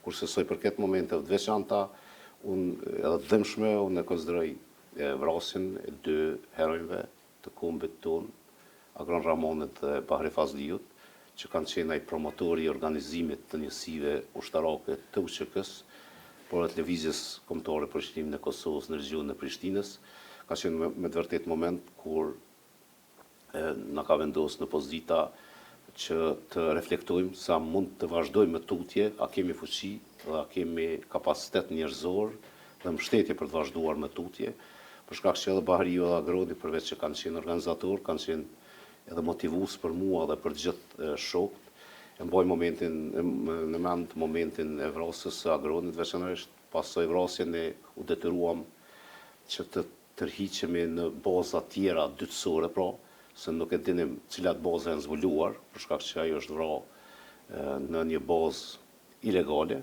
kurse sa i përket momenteve të veçanta, unë edhe të dëmshme, unë e konsideroj vrasjen e 2 heronjve të kombit tonë, Agron Ramonit dhe Bahri Fazliut, që kanë qenë ai promotori i organizimit të njësive ushtarake të UÇK-s, por atë lëvizjes kombëtare për shtrimin e Kosovës në regionin e Prishtinës, ka qenë me të vërtet moment kur na ka vendosur në pozita që të reflektojmë sa mund të vazhdojmë me tutje, a kemi fuqi dhe a kemi kapacitet njerëzor dhe mbështetje për të vazhduar me tutje, për shkak që edhe Bahriu dhe Agroni, përveç që kanë qenë organizator, kanë qenë edhe motivues për mua dhe për të gjithë shokët. E mbaj në mend momentin e vrasjes së Agronit veçanërisht, pasoj vrasjen u detyruam që të tërhiqemi në baza tjera dytësore, pra, se nuk e dinim cilat baza janë zbuluar, për shkak që ajo është vrarë në një bazë ilegale,